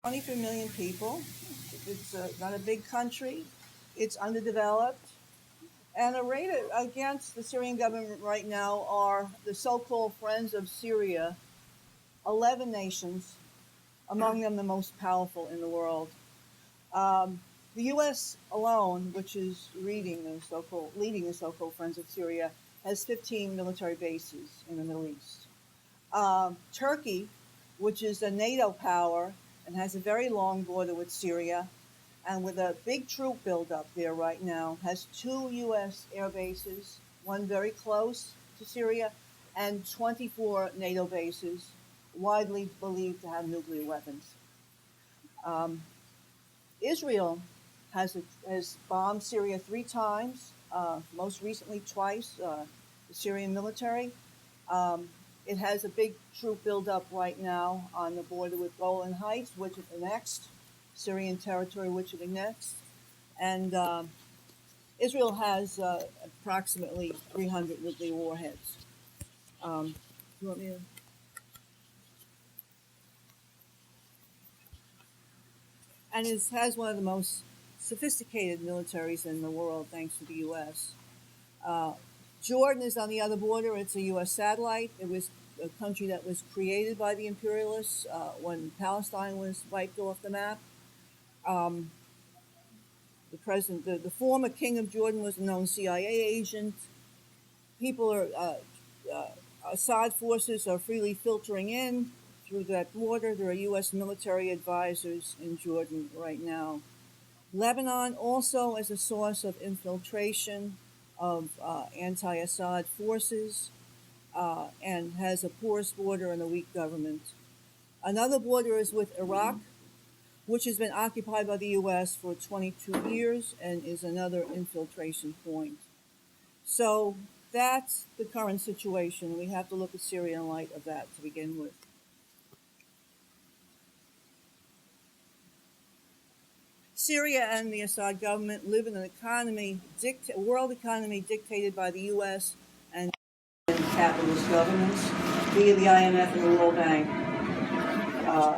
23 million people. It's not a big country. It's underdeveloped. And arrayed against the Syrian government right now are the so-called Friends of Syria, 11 nations, among them the most powerful in the world. The U.S. alone, which is leading the so-called Friends of Syria, has 15 military bases in the Middle East. Turkey, which is a NATO power and has a very long border with Syria, and with a big troop buildup there right now, has 2 U.S. air bases, one very close to Syria, and 24 NATO bases, widely believed to have nuclear weapons. Israel has bombed Syria 3 times, most recently twice, the Syrian military. It has a big troop buildup right now on the border with Golan Heights, which is the next Syrian territory, which is the next. And Israel has approximately 300 nuclear warheads. You want me to? And it has one of the most sophisticated militaries in the world, thanks to the U.S. Jordan is on the other border. It's a U.S. satellite. It was a country that was created by the imperialists when Palestine was wiped off the map. The former king of Jordan was a known CIA agent. Assad forces are freely filtering in through that border. There are U.S. military advisors in Jordan right now. Lebanon also as a source of infiltration of anti-Assad forces and has a porous border and a weak government. Another border is with Iraq, which has been occupied by the U.S. for 22 years and is another infiltration point. So that's the current situation. We have to look at Syria in light of that to begin with. Syria and the Assad government live in an economy, world economy dictated by the U.S. and capitalist governments via the IMF and the World Bank,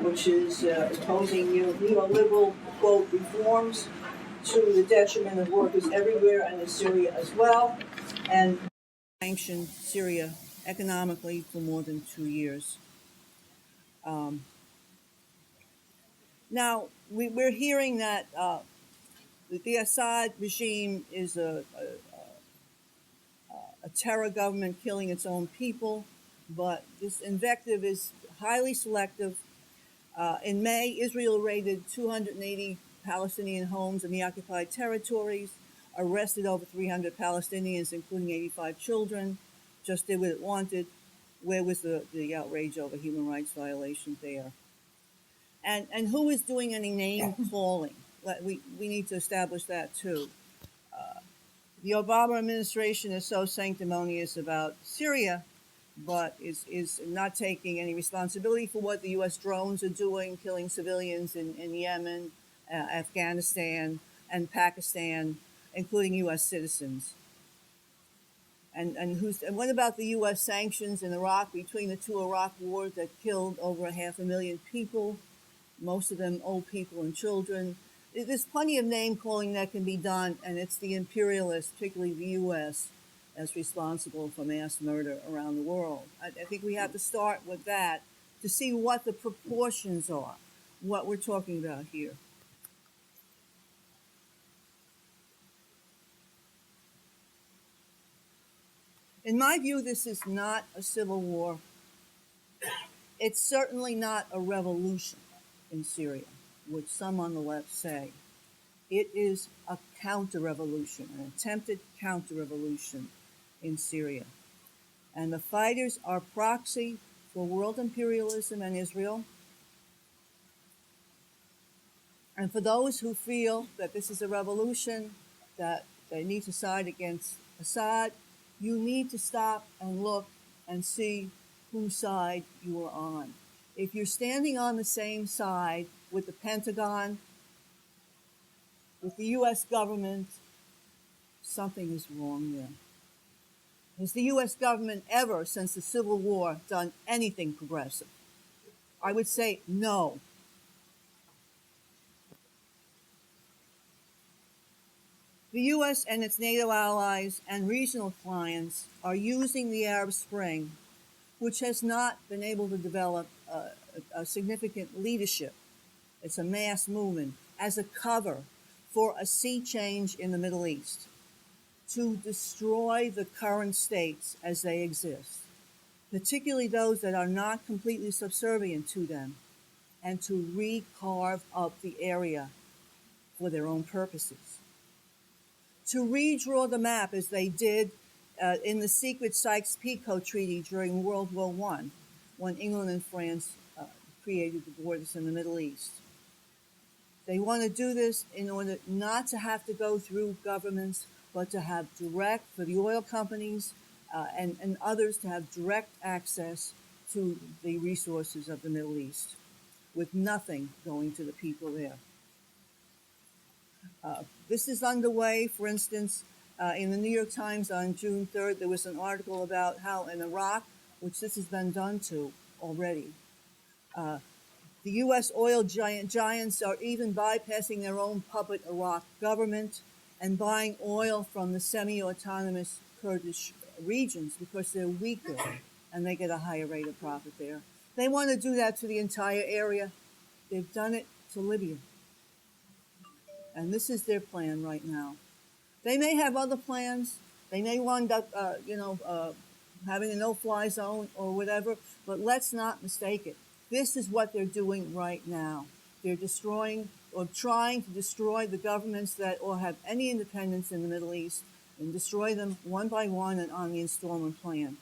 which is imposing neoliberal, quote, reforms to the detriment of workers everywhere and in Syria as well, and sanctioned Syria economically for more than 2 years. Now, we're hearing that the Assad regime is a terror government killing its own people, but this invective is highly selective. In May, Israel raided 280 Palestinian homes in the occupied territories, arrested over 300 Palestinians, including 85 children, just did what it wanted. Where was the outrage over human rights violations there? And who is doing any name calling? We need to establish that too. The Obama administration is so sanctimonious about Syria, but is not taking any responsibility for what the U.S. drones are doing, killing civilians in Yemen, Afghanistan, and Pakistan, including U.S. citizens. And what about the U.S. sanctions in Iraq between the 2 Iraq wars that killed over 500,000 people, most of them old people and children? There's plenty of name calling that can be done, and it's the imperialists, particularly the U.S., that's responsible for mass murder around the world. I think we have to start with that to see what the proportions are, what we're talking about here. In my view, this is not a civil war. It's certainly not a revolution in Syria, which some on the left say. It is a counter-revolution, an attempted counter-revolution in Syria. And the fighters are proxy for world imperialism and Israel. And for those who feel that this is a revolution, that they need to side against Assad, you need to stop and look and see whose side you are on. If you're standing on the same side with the Pentagon, with the U.S. government, something is wrong there. Has the U.S. government ever, since the Civil War, done anything progressive? I would say no. The U.S. and its NATO allies and regional clients are using the Arab Spring, which has not been able to develop a significant leadership. It's a mass movement, as a cover for a sea change in the Middle East, to destroy the current states as they exist, particularly those that are not completely subservient to them, and to re-carve up the area for their own purposes. To redraw the map as they did in the secret Sykes-Picot Treaty during World War I, when England and France created the borders in the Middle East. They want to do this in order not to have to go through governments, but to have direct, for the oil companies and others, to have direct access to the resources of the Middle East, with nothing going to the people there. This is underway. For instance, in the New York Times on June 3rd, there was an article about how in Iraq, which this has been done to already, the U.S. oil giants are even bypassing their own puppet Iraq government and buying oil from the semi-autonomous Kurdish regions because they're weaker and they get a higher rate of profit there. They want to do that to the entire area. They've done it to Libya. And this is their plan right now. They may have other plans. They may wind up, having a no-fly zone or whatever, but let's not mistake it. This is what they're doing right now. They're destroying or trying to destroy the governments that or have any independence in the Middle East and destroy them one by one and on the installment plan.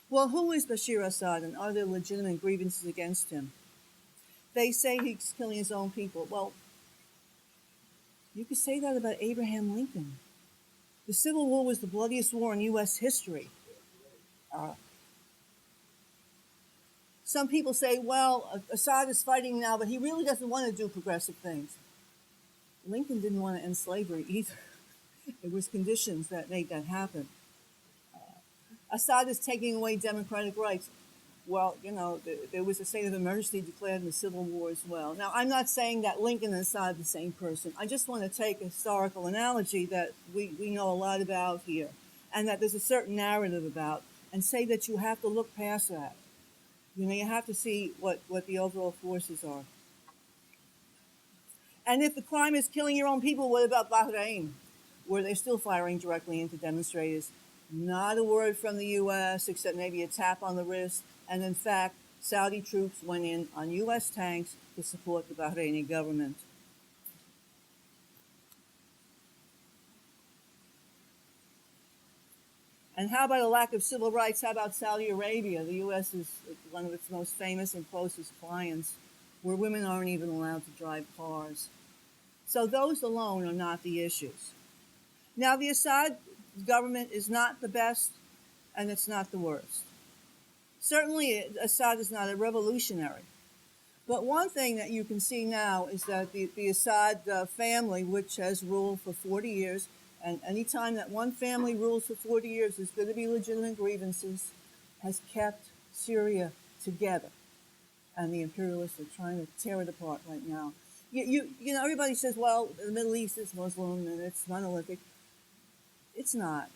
Well, who is Bashir Assad, and are there legitimate grievances against him? They say he's killing his own people. Well, you could say that about Abraham Lincoln. The Civil War was the bloodiest war in U.S. history. Some people say, well, Assad is fighting now, but he really doesn't want to do progressive things. Lincoln didn't want to end slavery either. It was conditions that made that happen. Assad is taking away democratic rights. Well, there was a state of emergency declared in the Civil War as well. Now, I'm not saying that Lincoln and Assad are the same person. I just want to take a historical analogy that we know a lot about here, and that there's a certain narrative about, and say that you have to look past that. You have to see what the overall forces are. And if the crime is killing your own people, what about Bahrain, where they're still firing directly into demonstrators? Not a word from the U.S. except maybe a tap on the wrist. And in fact, Saudi troops went in on U.S. tanks to support the Bahraini government. And how about a lack of civil rights? How about Saudi Arabia? The U.S. is one of its most famous and closest clients, where women aren't even allowed to drive cars. So those alone are not the issues. Now, the Assad government is not the best, and it's not the worst. Certainly, Assad is not a revolutionary. But one thing that you can see now is that the Assad family, which has ruled for 40 years, and any time that one family rules for 40 years, there's going to be legitimate grievances, has kept Syria together. And the imperialists are trying to tear it apart right now. Everybody says, well, the Middle East is Muslim and it's monolithic. It's not.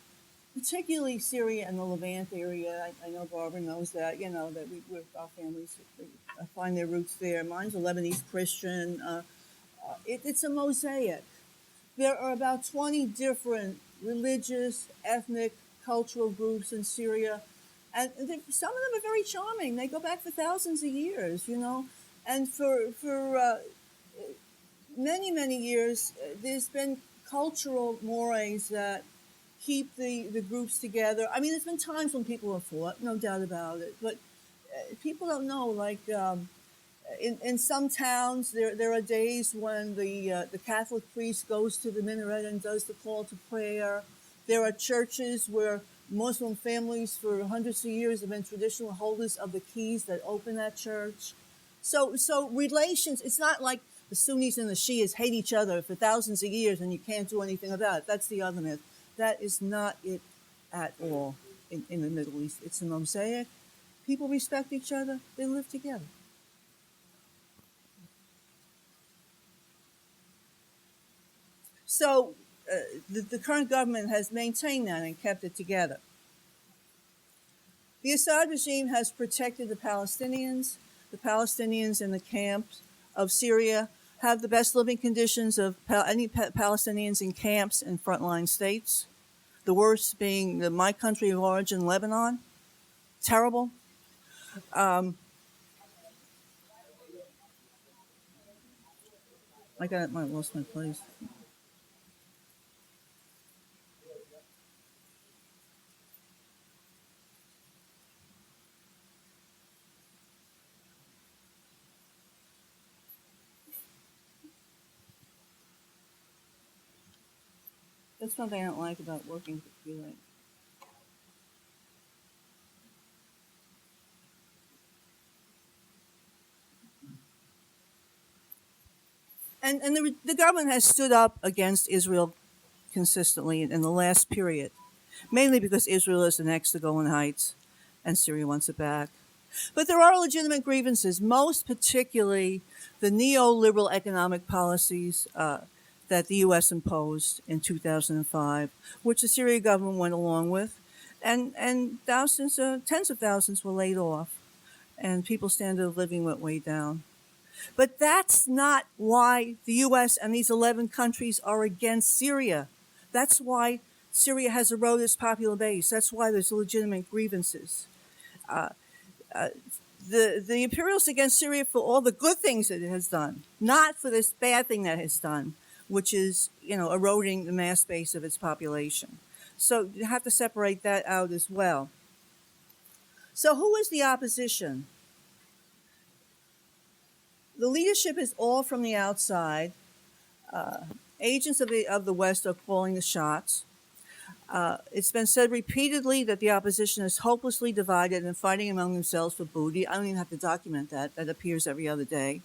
Particularly Syria and the Levant area. I know Barbara knows that, that our families find their roots there. Mine's a Lebanese Christian. It's a mosaic. There are about 20 different religious, ethnic, cultural groups in Syria. And some of them are very charming. They go back for thousands of years, And for many, many years, there's been cultural mores that keep the groups together. I mean, there's been times when people have fought, no doubt about it. But people don't know, like in some towns, there are days when the Catholic priest goes to the minaret and does the call to prayer. There are churches where Muslim families for hundreds of years have been traditional holders of the keys that open that church. So relations, it's not like the Sunnis and the Shias hate each other for thousands of years and you can't do anything about it. That's the other myth. That is not it at all in the Middle East. It's a mosaic. people respect each other, they live together. So the current government has maintained that and kept it together. The Assad regime has protected the Palestinians. The Palestinians in the camps of Syria have the best living conditions of any Palestinians in camps in frontline states. The worst being my country of origin, Lebanon. Terrible. Um, I lost my place. That's one thing I don't like about working for freelance. And the government has stood up against Israel consistently in the last period, mainly because Israel is annexed the Golan Heights and Syria wants it back. But there are legitimate grievances, most particularly the neoliberal economic policies that the U.S. imposed in 2005, which the Syrian government went along with. And thousands, tens of thousands were laid off, and people's standard of living went way down. But that's not why the U.S. and these 11 countries are against Syria. That's why Syria has eroded its popular base. That's why there's legitimate grievances. Uh, uh, the imperialists against Syria for all the good things that it has done, not for this bad thing that it's done, which is eroding the mass base of its population. So you have to separate that out as well. So who is the opposition? The leadership is all from the outside. Uh, Agents of the West are calling the shots. It's been said repeatedly that the opposition is hopelessly divided and fighting among themselves for booty. I don't even have to document that. That appears every other day.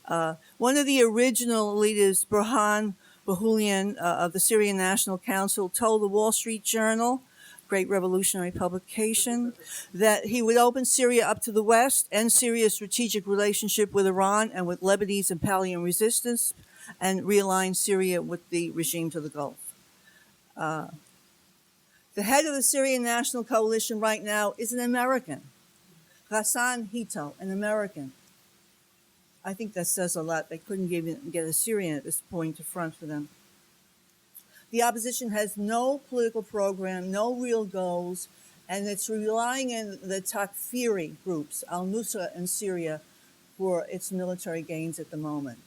One of the original leaders, Burhan Bahulian of the Syrian National Council, told the Wall Street Journal, great revolutionary publication, that he would open Syria up to the West, end Syria's strategic relationship with Iran and with Lebanese and Palestinian resistance, and realign Syria with the regime to the Gulf. The head of the Syrian National Coalition right now is an American, Ghassan Hito, an American. I think that says a lot. They couldn't even get a Syrian at this point to front for them. The opposition has no political program, no real goals, and it's relying on the Takfiri groups, al-Nusra in Syria, for its military gains at the moment.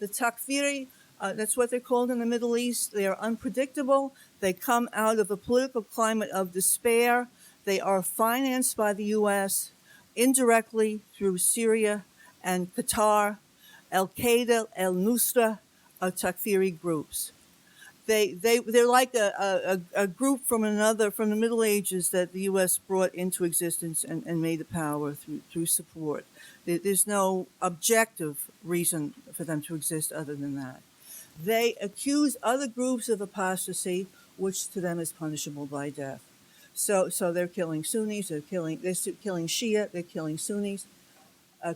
The Takfiri, that's what they're called in the Middle East. They are unpredictable. They come out of a political climate of despair. They are financed by the U.S. indirectly through Syria and Qatar. Al-Qaeda, al-Nusra are Takfiri groups. They're like a group from the Middle Ages that the U.S. brought into existence and made a power through support. There's no objective reason for them to exist other than that. They accuse other groups of apostasy, which to them is punishable by death. So they're killing Sunnis, they're killing Shia, they're killing Sunnis,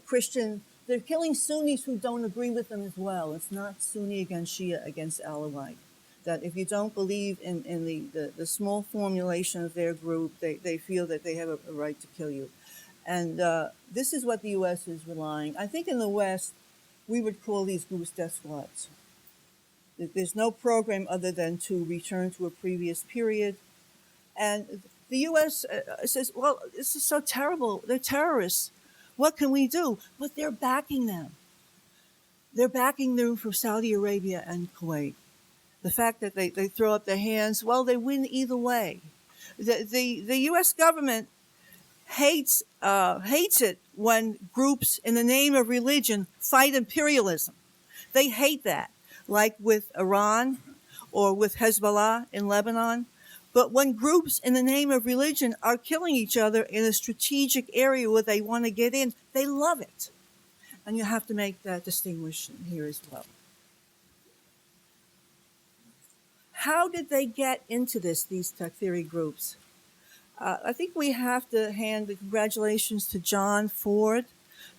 Christian. They're killing Sunnis who don't agree with them as well. It's not Sunni against Shia against Alawite. That if you don't believe in the small formulation of their group, they feel that they have a right to kill you. And this is what the U.S. is relying. I think in the West, we would call these groups death squads. There's no program other than to return to a previous period. And the U.S. Says, well, this is so terrible. They're terrorists. What can we do? But they're backing them. They're backing them from Saudi Arabia and Kuwait. The fact that they throw up their hands, well, they win either way. The U.S. government hates it when groups in the name of religion fight imperialism. They hate that, like with Iran or with Hezbollah in Lebanon. But when groups in the name of religion are killing each other in a strategic area where they want to get in, they love it. And you have to make that distinction here as well. How did they get into these Takfiri groups? I think we have to hand the congratulations to John Ford,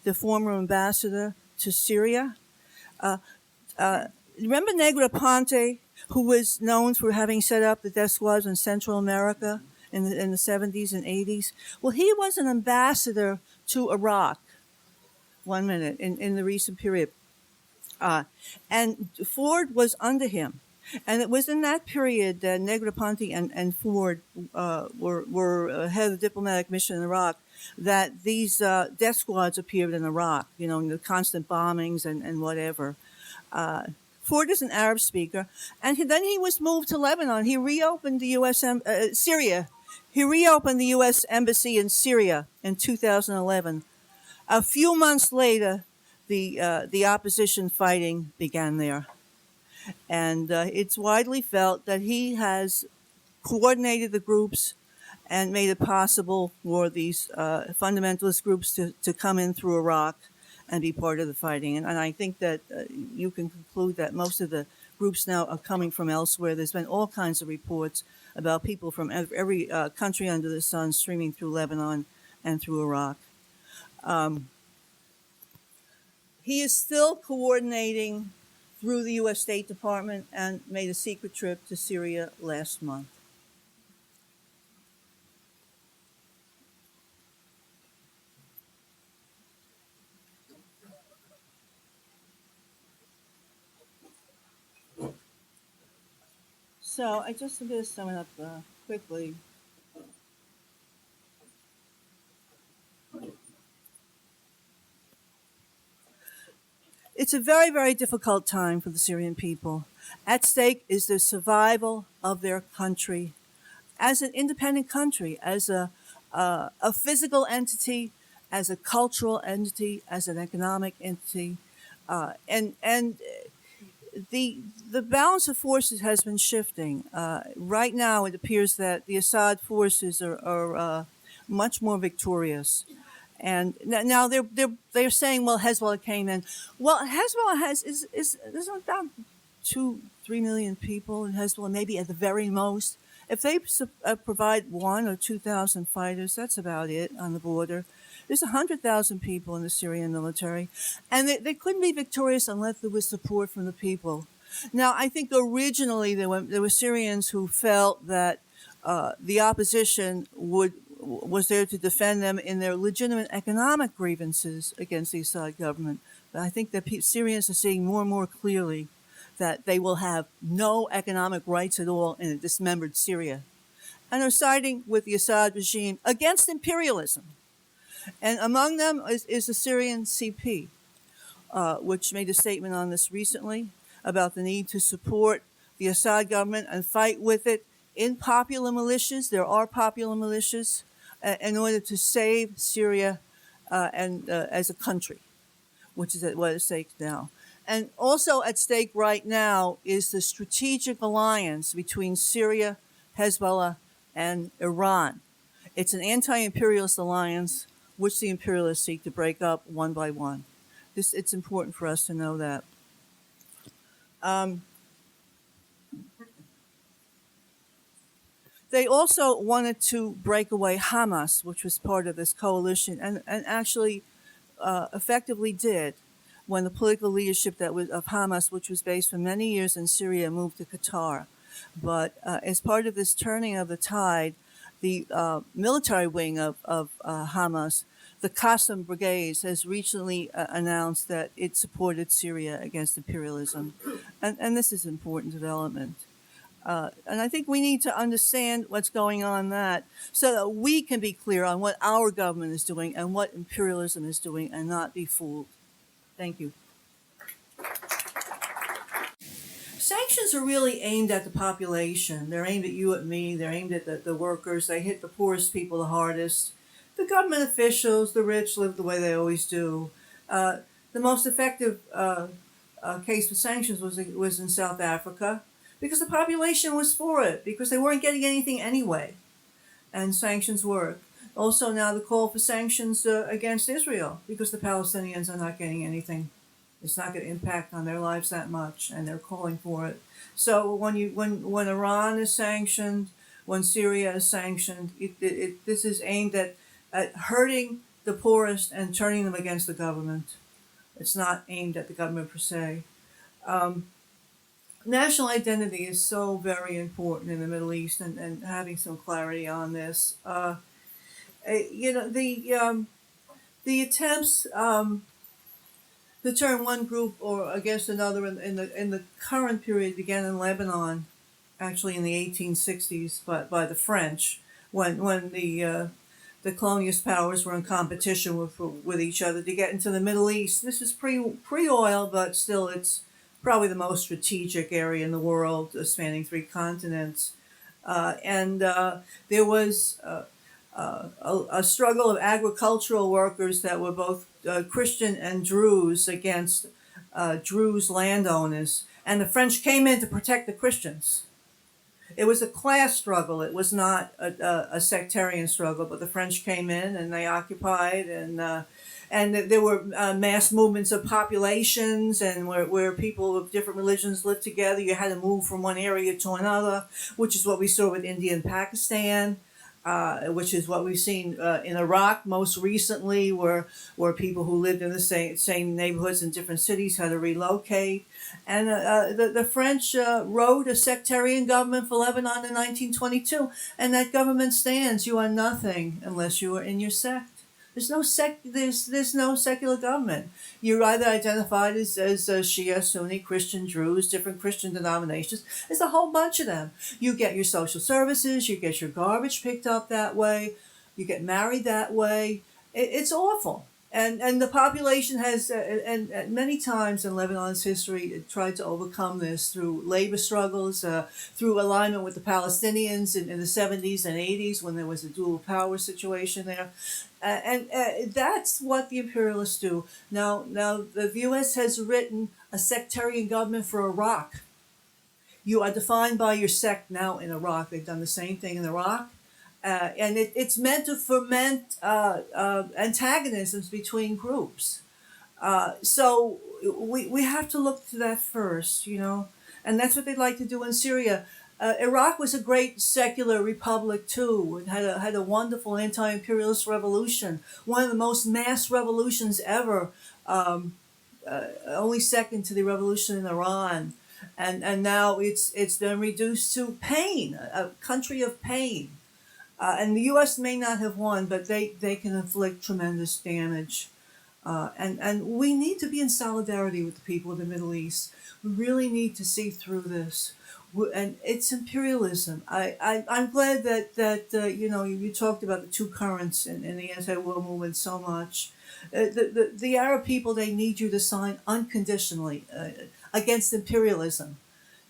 the former ambassador to Syria. Uh, uh, Remember Negroponte, who was known for having set up the death squads in Central America in the 70s and 80s? Well, he was an ambassador to Iraq, 1 minute, in the recent period. Uh, and Ford was under him. And it was in that period that Negroponte and Ford were head of the diplomatic mission in Iraq that these death squads appeared in Iraq, the constant bombings and whatever. Uh, Ford is an Arab speaker, and then he was moved to Lebanon. He reopened the Syria. He reopened the U.S. embassy in Syria in 2011. A few months later, the opposition fighting began there, and it's widely felt that he has coordinated the groups and made it possible for these fundamentalist groups to come in through Iraq and be part of the fighting. And I think that you can conclude that most of the groups now are coming from elsewhere. There's been all kinds of reports about people from every country under the sun streaming through Lebanon and through Iraq. Um, he is still coordinating through the U.S. State Department and made a secret trip to Syria last month. So I'm going to sum it up quickly. It's a very, very difficult time for the Syrian people. At stake is the survival of their country as an independent country, as a physical entity, as a cultural entity, as an economic entity, and the balance of forces has been shifting. Right now, it appears that the Assad forces are much more victorious. And now they're saying, well, Hezbollah came in. Well, Hezbollah is there's about 2-3 million people in Hezbollah, maybe at the very most. If they provide 1,000 or 2,000 fighters, that's about it on the border. There's 100,000 people in the Syrian military, and they couldn't be victorious unless there was support from the people. Now, I think originally there were Syrians who felt that the opposition was there to defend them in their legitimate economic grievances against the Assad government. But I think that Syrians are seeing more and more clearly that they will have no economic rights at all in a dismembered Syria, and are siding with the Assad regime against imperialism. And among them is the Syrian CP, which made a statement on this recently about the need to support the Assad government and fight with it in popular militias. There are popular militias in order to save Syria and as a country, which is what is at stake now. And also at stake right now is the strategic alliance between Syria, Hezbollah, and Iran. It's an anti-imperialist alliance which the imperialists seek to break up one by one. It's important for us to know that. They also wanted to break away Hamas, which was part of this coalition, and actually effectively did when the political leadership of Hamas, which was based for many years in Syria, moved to Qatar. But as part of this turning of the tide, the military wing of Hamas, the Qassam Brigades, has recently announced that it supported Syria against imperialism. And this is an important development. And I think we need to understand what's going on in that so that we can be clear on what our government is doing and what imperialism is doing and not be fooled. Thank you. Sanctions are really aimed at the population. They're aimed at you, at me. They're aimed at the workers. They hit the poorest people the hardest. The government officials, the rich, live the way they always do. The most effective case for sanctions was in South Africa because the population was for it, because they weren't getting anything anyway. And sanctions work. Also now the call for sanctions against Israel because the Palestinians are not getting anything. It's not going to impact on their lives that much, and they're calling for it. So when Iran is sanctioned, when Syria is sanctioned. This is aimed at hurting the poorest and turning them against the government. It's not aimed at the government per se. Um, National identity is so very important in the Middle East, and having some clarity on this. You know, the attempts to turn one group or against another in the current period began in Lebanon, actually in the 1860s, but by the French, when the colonialist powers were in competition with each other to get into the Middle East. This is pre oil, but still it's probably the most strategic area in the world, spanning 3 continents. And there was a struggle of agricultural workers that were both Christian and Druze against Druze landowners. And the French came in to protect the Christians. It was a class struggle. It was not a sectarian struggle, but the French came in and they occupied, and there were mass movements of populations, and where people of different religions lived together. You had to move from one area to another, which is what we saw with India and Pakistan. Which is what we've seen in Iraq most recently, where people who lived in the same neighborhoods in different cities had to relocate. And the French wrote a sectarian government for Lebanon in 1922, and that government stands. You are nothing unless you are in your sect. There's no secular government. You're either identified as Shia, Sunni, Christian, Druze, different Christian denominations. There's a whole bunch of them. You get your social services, you get your garbage picked up that way, you get married that way. It's awful. And the population has, and many times in Lebanon's history, it tried to overcome this through labor struggles, through alignment with the Palestinians in the 70s and 80s when there was a dual power situation there. And that's what the imperialists do. Now the U.S. has written a sectarian government for Iraq. You are defined by your sect now in Iraq. They've done the same thing in Iraq. And it's meant to foment antagonisms between groups. So we have to look to that first, you know, and that's what they'd like to do in Syria. Iraq was a great secular republic too. It had a wonderful anti-imperialist revolution, one of the most mass revolutions ever, only second to the revolution in Iran. And now it's been reduced to pain, a country of pain. And the U.S. may not have won, but they can inflict tremendous damage. And we need to be in solidarity with the people of the Middle East. We really need to see through this. And it's imperialism. I'm glad that you know, you talked about the two currents in the anti-war movement so much. The Arab people, they need you to sign unconditionally against imperialism.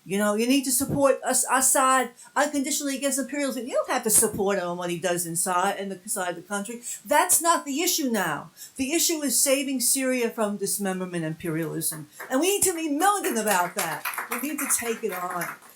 You know, you need to support Assad unconditionally against imperialism. You don't have to support him on what he does inside the country. That's not the issue now. The issue is saving Syria from dismemberment and imperialism. And we need to be militant about that. We need to take it on.